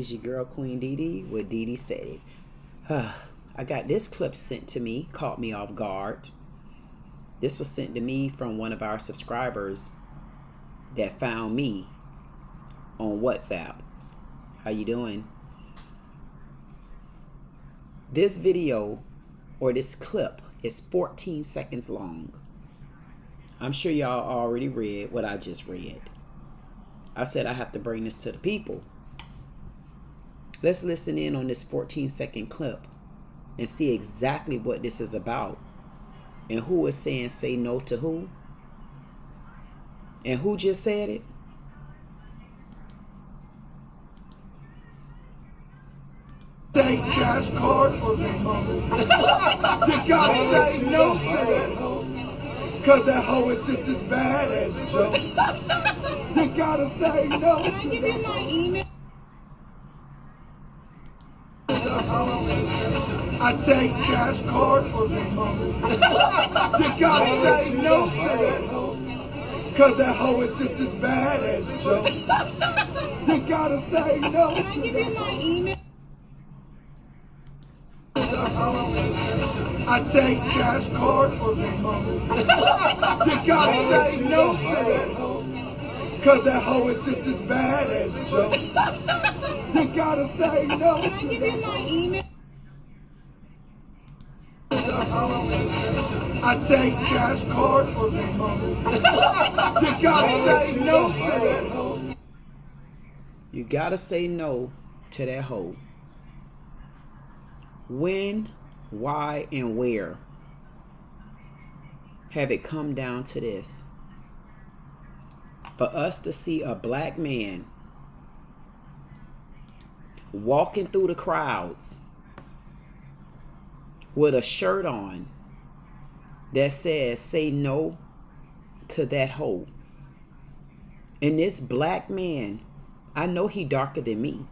It's your girl Queen Dee Dee with Dee Dee Said It. I got this clip sent to me, caught me off guard. This was sent to me from one of our subscribers that found me on WhatsApp. How you doing? This video or this clip is 14 seconds long. I'm sure y'all already read what I just read. I said I have to bring this to the people. Let's listen in on this 14-second clip and see exactly what this is about and who is saying say no to who and who just said it. Say cash card or remote. You gotta say no to that hoe, cause that hoe is just as bad as Joe. You gotta say no. Can I give you my email? I take cash card or remote. You gotta say no to that hoe, cause that hoe is just as bad as Joe. You gotta say no. Can I give you my email? I take cash card or remote. You gotta say no to that hoe, cause that hoe is just as bad as Joe. You gotta say no. Can I give you my email? I take cash card or remote. You gotta say no to that hoe. You gotta say no to that hoe. When, why, and where have it come down to this? For us to see a black man walking through the crowds with a shirt on that says say no to that hoe. And this black man, I know he darker than me.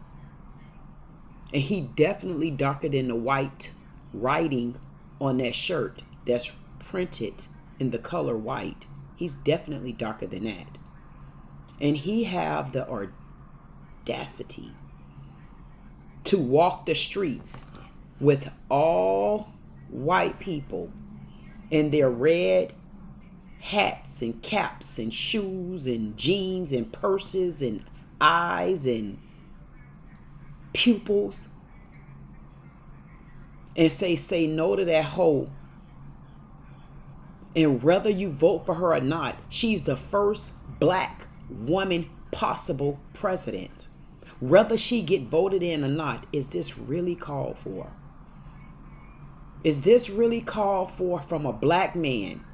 And he definitely darker than the white writing on that shirt that's printed in the color white. He's definitely darker than that. And he have the audacity to walk the streets with all white people in their red hats and caps and shoes and jeans and purses and eyes and pupils and say no to that hoe. And whether you vote for her or not, she's the first black woman possible president. Whether she get voted in or not, is this really called for? Is this really called for from a black man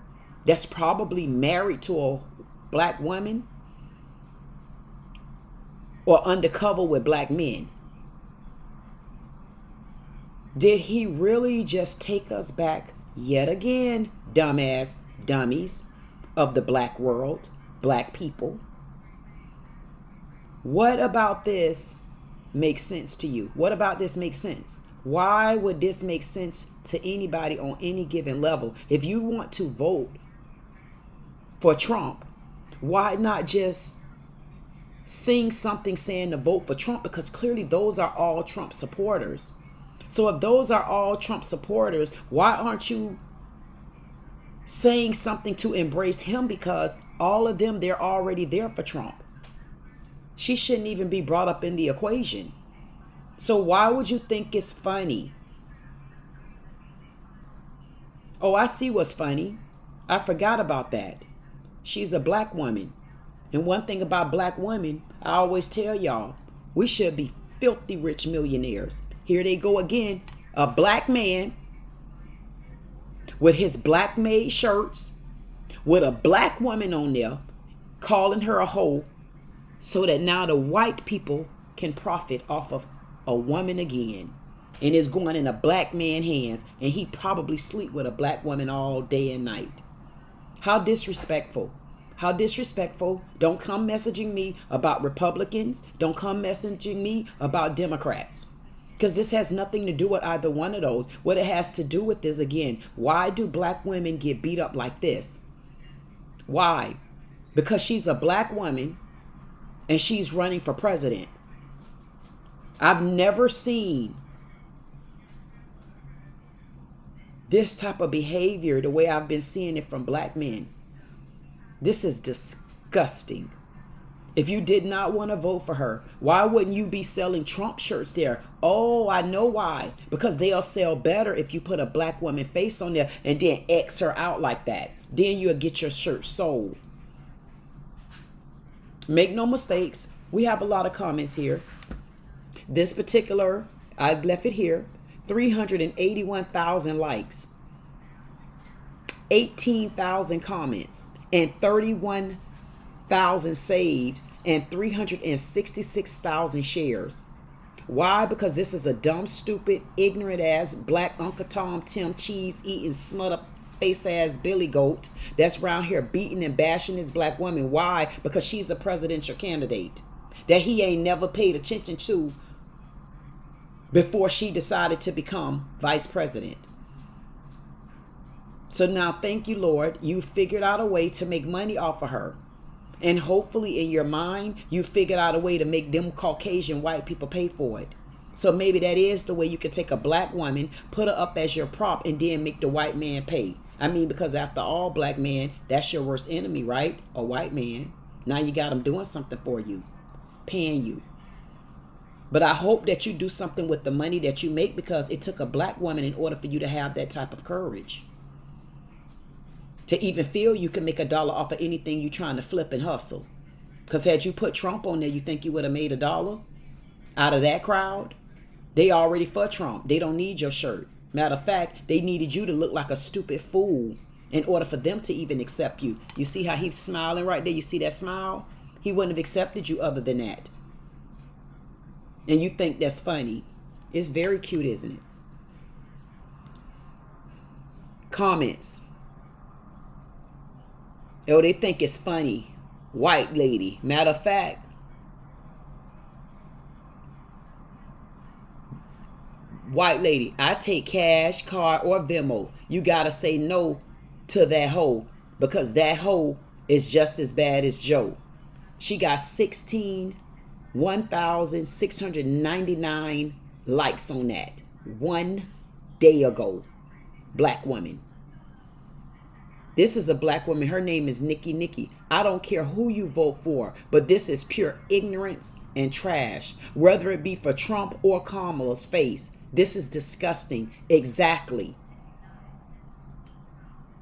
that's probably married to a black woman or undercover with black men? Did he really just take us back yet again, dumbass dummies of the black world, black people? What about this makes sense to you? What about this makes sense? Why would this make sense to anybody on any given level? If you want to vote for Trump, why not just sing something saying to vote for Trump? Because clearly those are all Trump supporters. So if those are all Trump supporters, why aren't you saying something to embrace him? Because all of them, they're already there for Trump. She shouldn't even be brought up in the equation. So why would you think it's funny? Oh, I see what's funny. I forgot about that. She's a black woman. And one thing about black women, I always tell y'all, we should be filthy rich millionaires. Here they go again. A black man with his black made shirts, with a black woman on there, calling her a hoe, so that now the white people can profit off of a woman again. And it's going in a black man's hands, and he probably sleep with a black woman all day and night. How disrespectful. How disrespectful. Don't come messaging me about Republicans. Don't come messaging me about Democrats. Because this has nothing to do with either one of those. What it has to do with is, again, why do black women get beat up like this? Why? Because she's a black woman and she's running for president. I've never seen this type of behavior the way I've been seeing it from black men. This is disgusting. If you did not want to vote for her, why wouldn't you be selling Trump shirts there? Oh, I know why. Because they'll sell better if you put a black woman face on there and then X her out like that. Then you'll get your shirt sold. Make no mistakes. We have a lot of comments here. This particular, I left it here. 381,000 likes. 18,000 comments. And 31,000 saves and 366,000 shares. Why? Because this is a dumb, stupid, ignorant ass black Uncle Tom Tim cheese eating smut up face ass Billy Goat that's around here beating and bashing this black woman. Why? Because she's a presidential candidate that he ain't never paid attention to before she decided to become vice president. So now, thank you, Lord, you figured out a way to make money off of her. And hopefully in your mind, you figured out a way to make them Caucasian white people pay for it. So maybe that is the way you can take a black woman, put her up as your prop, and then make the white man pay. I mean, because after all, black man, that's your worst enemy, right? A white man. Now you got him doing something for you, paying you. But I hope that you do something with the money that you make, because it took a black woman in order for you to have that type of courage. To even feel you can make $1 off of anything you're trying to flip and hustle. Because had you put Trump on there, you think you would have made $1 out of that crowd? They already for Trump. They don't need your shirt. Matter of fact, they needed you to look like a stupid fool in order for them to even accept you. You see how he's smiling right there? You see that smile? He wouldn't have accepted you other than that. And you think that's funny. It's very cute, isn't it? Comments. Oh, they think it's funny. White lady. Matter of fact, white lady, I take cash, card, or Venmo. You got to say no to that hoe, because that hoe is just as bad as Joe. She got 1,699 likes on that 1 day ago. Black woman. This is a black woman. Her name is Nikki. I don't care who you vote for, but this is pure ignorance and trash. Whether it be for Trump or Kamala's face, this is disgusting. Exactly.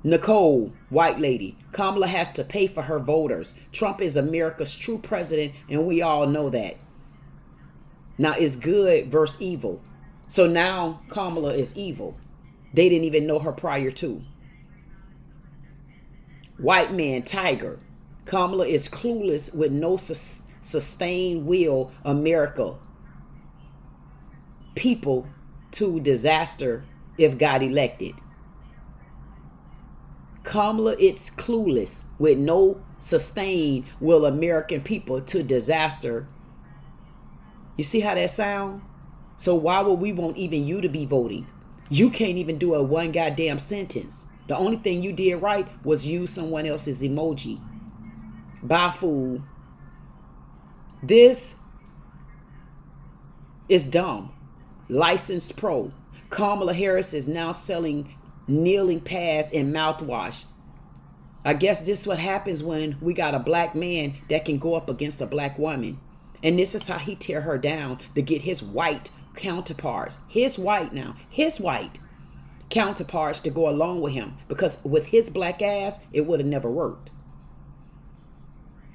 Nicole, white lady. Kamala has to pay for her voters. Trump is America's true president, and we all know that. Now it's good versus evil. So now Kamala is evil. They didn't even know her prior to. White man, Tiger. Kamala is clueless with no sustained will America people to disaster if got elected. Kamala, it's clueless with no sustained will American people to disaster. You see how that sound? So why would we want even you to be voting? You can't even do a one goddamn sentence. The only thing you did right was use someone else's emoji. Bye, fool. This is dumb. Licensed pro. Kamala Harris is now selling kneeling pads and mouthwash. I guess this is what happens when we got a black man that can go up against a black woman. And this is how he tear her down to get his white counterparts. His white counterparts to go along with him, because with his black ass it would have never worked.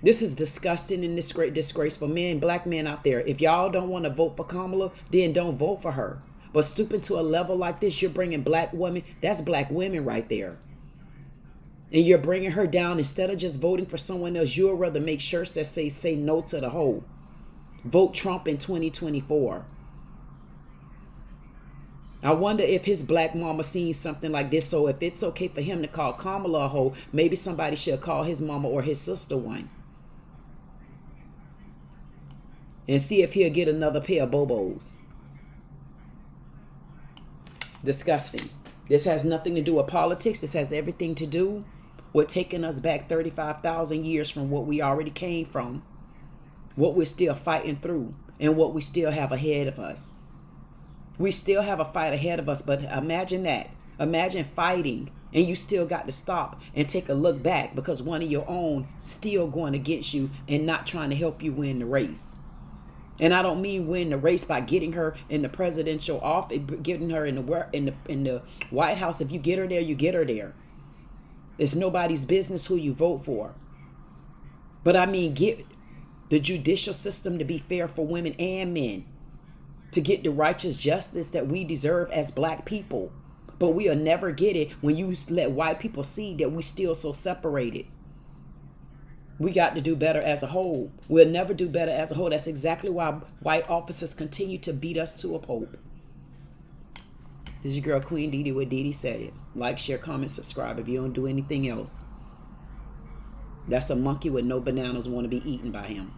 This is disgusting and disgraceful. Men, black men out there, if y'all don't want to vote for Kamala, then don't vote for her. But stooping to a level like this, you're bringing black women, that's black women right there, and you're bringing her down. Instead of just voting for someone else, you'll rather make shirts that say no to the hoe. Vote Trump in 2024. I wonder if his black mama seen something like this. So if it's okay for him to call Kamala a hoe, maybe somebody should call his mama or his sister one. And see if he'll get another pair of bobos. Disgusting. This has nothing to do with politics. This has everything to do with taking us back 35,000 years from what we already came from. What we're still fighting through. and what we still have ahead of us. We still have a fight ahead of us, but imagine that. Imagine fighting and you still got to stop and take a look back because one of your own still going against you and not trying to help you win the race. And I don't mean win the race by getting her in the presidential office, getting her in the White House. If you get her there, you get her there. It's nobody's business who you vote for. But I mean, get the judicial system to be fair for women and men, to get the righteous justice that we deserve as black people. But we'll never get it when you let white people see that we still so separated. We got to do better as a whole. We'll never do better as a whole. That's exactly why white officers continue to beat us to a pulp. This is your girl, Queen Dee Dee, with Dee Dee Said It. Like, share, comment, subscribe if you don't do anything else. That's a monkey with no bananas want to be eaten by him.